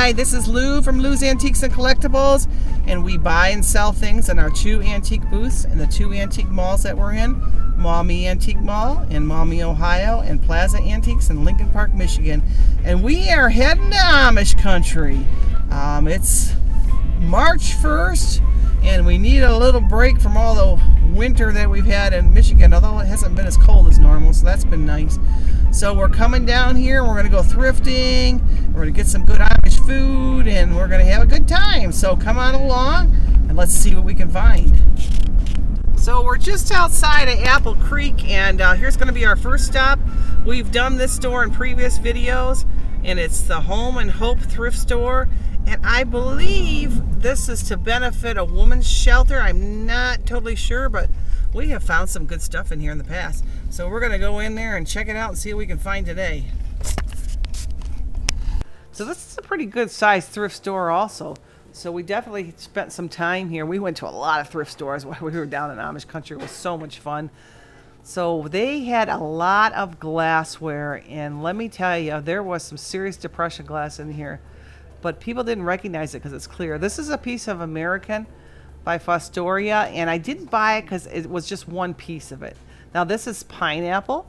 Hi, this is Lou from Lou's Antiques and Collectibles, and we buy and sell things in our 2 antique booths in the 2 antique malls that we're in, Maumee Antique Mall in Maumee, Ohio, and Plaza Antiques in Lincoln Park, Michigan. And we are heading to Amish Country. It's March 1st, and we need a little break from all the winter that we've had in Michigan, although it hasn't been as cold as normal, so that's been nice. So we're coming down here, we're going to go thrifting, we're going to get some good Amish food, and we're going to have a good time. So come on along, and let's see what we can find. So we're just outside of Apple Creek, and here's going to be our first stop. We've done this store in previous videos, and it's the Home and Hope thrift store. And I believe this is to benefit a woman's shelter. I'm not totally sure, but we have found some good stuff in here in the past. So we're going to go in there and check it out and see what we can find today. So this is a pretty good sized thrift store also. So we definitely spent some time here. We went to a lot of thrift stores while we were down in Amish Country. It was so much fun. So they had a lot of glassware, and let me tell you, there was some serious depression glass in here. But people didn't recognize it because it's clear. This is a piece of American by Fostoria, and I didn't buy it because it was just one piece of it. Now this is pineapple.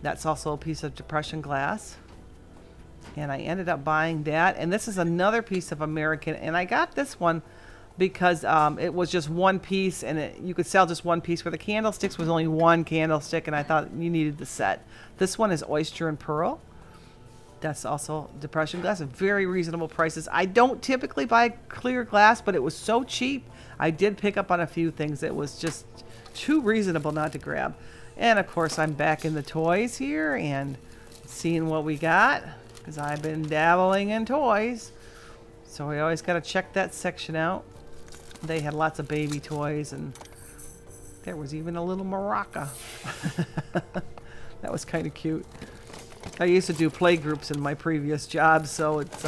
That's also a piece of depression glass, and I ended up buying that. And this is another piece of American, and I got this one because it was just one piece, and you could sell just one piece. Where the candlesticks was only one candlestick, and I thought you needed the set. This one is oyster and pearl. That's also depression glass at very reasonable prices. I don't typically buy clear glass, but it was so cheap. I did pick up on a few things that was just too reasonable not to grab. And of course, I'm back in the toys here and seeing what we got, because I've been dabbling in toys. So we always got to check that section out. They had lots of baby toys, and there was even a little maraca. That was kind of cute. I used to do play groups in my previous job, so it's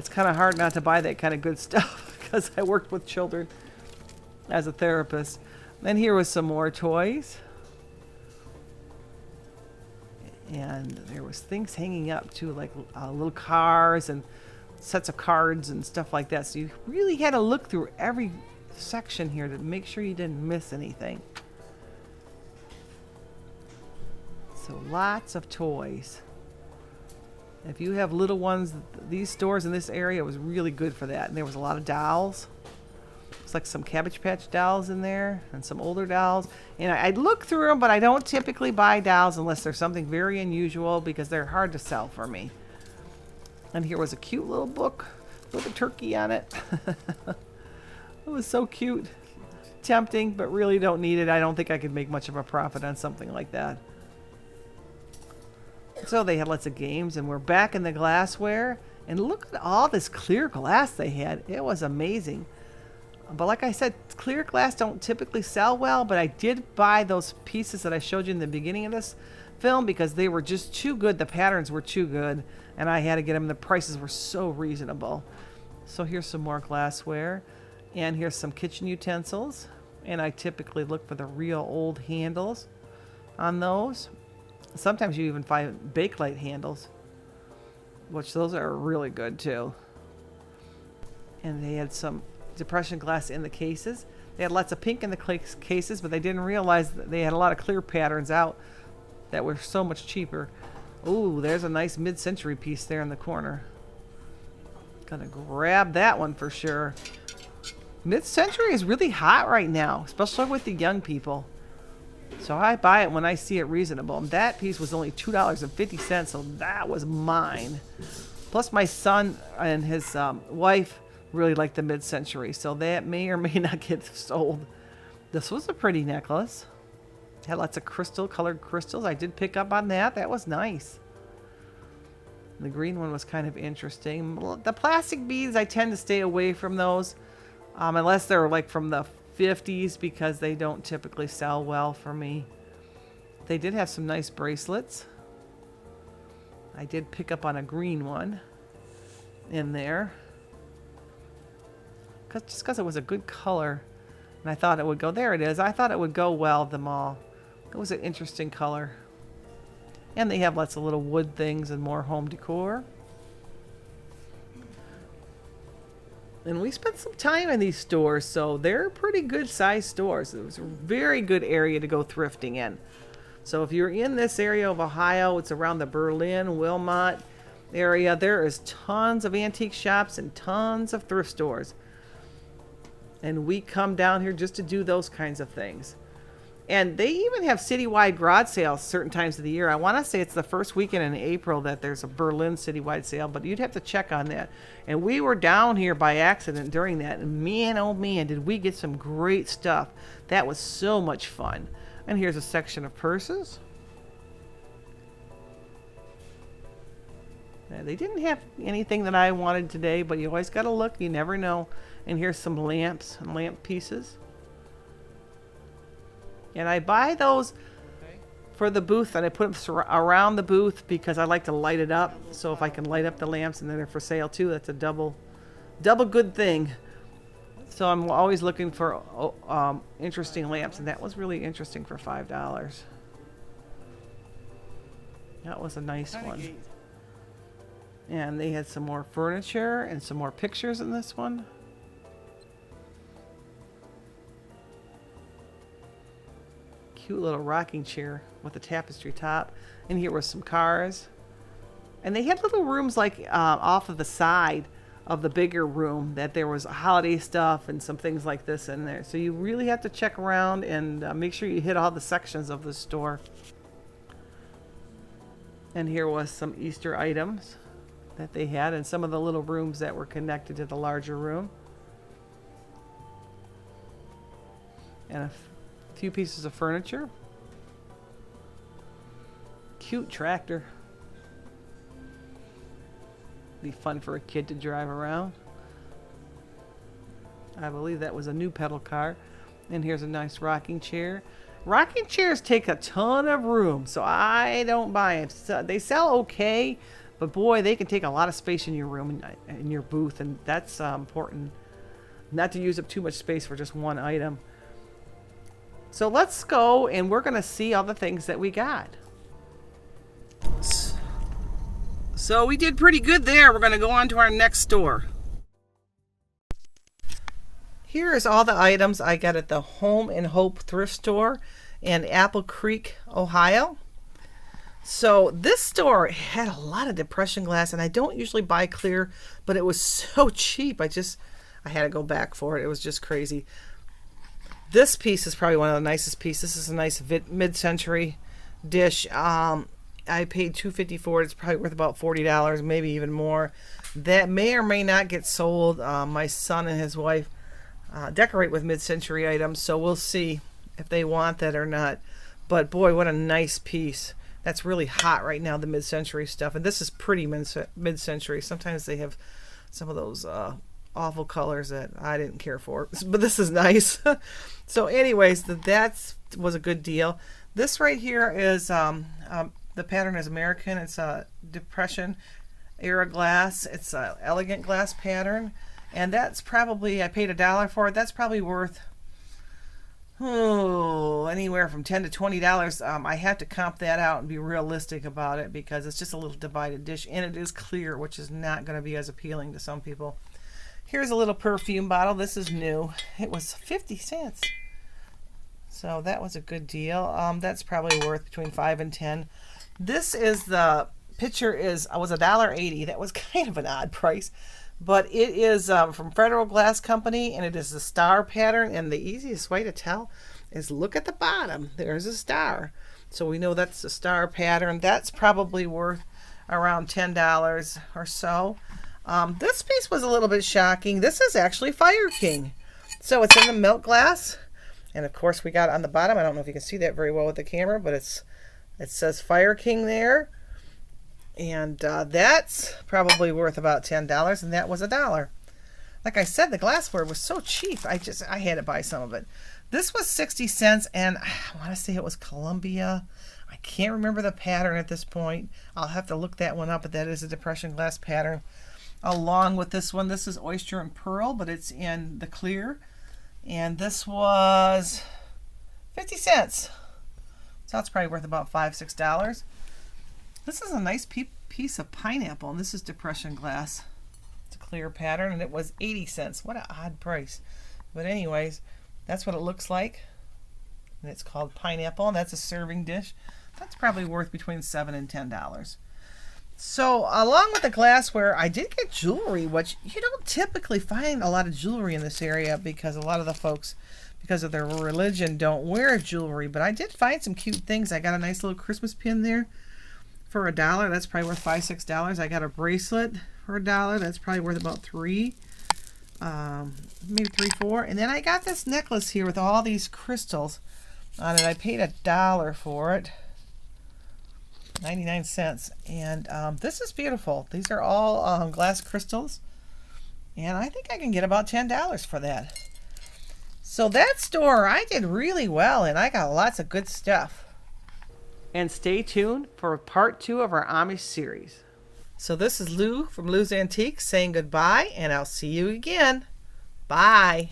kind of hard not to buy that kind of good stuff because I worked with children as a therapist. Then here was some more toys, and there was things hanging up too, like little cars and sets of cards and stuff like that. So you really had to look through every section here to make sure you didn't miss anything. So lots of toys. If you have little ones, these stores in this area was really good for that. And there was a lot of dolls. It's like some Cabbage Patch dolls in there and some older dolls. And I look through them, but I don't typically buy dolls unless there's something very unusual because they're hard to sell for me. And here was a cute little book with a turkey on it. It was so cute. Tempting, but really don't need it. I don't think I could make much of a profit on something like that. So they had lots of games, and we're back in the glassware. And look at all this clear glass they had. It was amazing. But like I said, clear glass don't typically sell well, but I did buy those pieces that I showed you in the beginning of this film because they were just too good. The patterns were too good, and I had to get them. The prices were so reasonable. So here's some more glassware, and here's some kitchen utensils. And I typically look for the real old handles on those. Sometimes you even find Bakelite handles, which those are really good too. And they had some depression glass in the cases. They had lots of pink in the cases, but they didn't realize that they had a lot of clear patterns out that were so much cheaper. Ooh, there's a nice mid-century piece there in the corner. Gonna grab that one for sure. Mid-century is really hot right now, especially with the young people. So I buy it when I see it reasonable. And that piece was only $2.50, so that was mine. Plus my son and his wife really like the mid-century, so that may or may not get sold. This was a pretty necklace. Had lots of colored crystals. I did pick up on that. That was nice. The green one was kind of interesting. The plastic beads, I tend to stay away from those, unless they're like from the 50s, because they don't typically sell well for me. They did have some nice bracelets. I did pick up on a green one in there. Just because it was a good color. And I thought it would go, there it is. I thought it would go well with them all. It was an interesting color. And they have lots of little wood things and more home decor. And we spent some time in these stores, so they're pretty good sized stores. It was a very good area to go thrifting in. So if you're in this area of Ohio, it's around the Berlin, Wilmot area, there is tons of antique shops and tons of thrift stores. And we come down here just to do those kinds of things. And they even have citywide garage sales certain times of the year. I want to say it's the first weekend in April that there's a Berlin citywide sale, but you'd have to check on that. And we were down here by accident during that, and man, oh man, did we get some great stuff. That was so much fun. And here's a section of purses. They didn't have anything that I wanted today, but you always got to look. You never know. And here's some lamps and lamp pieces. And I buy those for the booth, and I put them around the booth because I like to light it up. So if I can light up the lamps and then they're for sale too, that's a double good thing. So I'm always looking for interesting lamps, and that was really interesting for $5. That was a nice one. And they had some more furniture and some more pictures in this one. Cute little rocking chair with a tapestry top. And here were some cars. And they had little rooms like off of the side of the bigger room that there was holiday stuff and some things like this in there. So you really have to check around and make sure you hit all the sections of the store. And here was some Easter items that they had in some of the little rooms that were connected to the larger room. And a few pieces of furniture. Cute tractor. Be fun for a kid to drive around. I believe that was a new pedal car. And here's a nice rocking chair. Rocking chairs take a ton of room, so I don't buy them. So they sell okay, but boy, they can take a lot of space in your room and in your booth, and that's important. Not to use up too much space for just one item. So let's go, and we're going to see all the things that we got. So we did pretty good there. We're going to go on to our next store. Here's all the items I got at the Home and Hope thrift store in Apple Creek, Ohio. So this store had a lot of depression glass, and I don't usually buy clear, but it was so cheap. I had to go back for it. It was just crazy. This piece is probably one of the nicest pieces. This is a nice mid-century dish. I paid $2.50 for it. It's probably worth about $40, maybe even more. That may or may not get sold. My son and his wife decorate with mid-century items, so we'll see if they want that or not. But boy, what a nice piece. That's really hot right now, the mid-century stuff. And this is pretty mid-century. Sometimes they have some of those awful colors that I didn't care for. But this is nice. So anyways, that was a good deal. This right here is, the pattern is American. It's a Depression era glass. It's an elegant glass pattern. And that's probably, I paid $1 for it. That's probably worth anywhere from $10 to $20. I have to comp that out and be realistic about it because it's just a little divided dish, and it is clear, which is not going to be as appealing to some people. Here's a little perfume bottle. This is new. It was 50 cents. So that was a good deal. That's probably worth between 5 and 10. This is the picture was $1.80. That was kind of an odd price. But it is from Federal Glass Company, and it is a star pattern. And the easiest way to tell is look at the bottom. There's a star. So we know that's a star pattern. That's probably worth around $10 or so. This piece was a little bit shocking. This is actually Fire King. So it's in the milk glass. And of course we got on the bottom, I don't know if you can see that very well with the camera, but it says Fire King there. And that's probably worth about $10, and that was $1. Like I said, the glassware was so cheap. I had to buy some of it. This was 60 cents, and I want to say it was Columbia. I can't remember the pattern at this point. I'll have to look that one up, but that is a Depression glass pattern. Along with this one, this is Oyster and Pearl, but it's in the clear. And this was 50 cents. So that's probably worth about $5, $6. This is a nice piece of pineapple, and this is Depression glass. It's a clear pattern, and it was 80 cents. What an odd price. But anyways, that's what it looks like. And it's called pineapple, and that's a serving dish. That's probably worth between $7 and $10. So along with the glassware, I did get jewelry, which you don't typically find a lot of jewelry in this area because a lot of the folks, because of their religion, don't wear jewelry. But I did find some cute things. I got a nice little Christmas pin there for $1. That's probably worth $5, $6. I got a bracelet for $1. That's probably worth about $3, maybe $3, $4. And then I got this necklace here with all these crystals on it. I paid $1 for it. 99 cents. And this is beautiful. These are all glass crystals. And I think I can get about $10 for that. So that store I did really well, and I got lots of good stuff. And stay tuned for part 2 of our Amish series. So this is Lou from Lou's Antiques saying goodbye, and I'll see you again. Bye.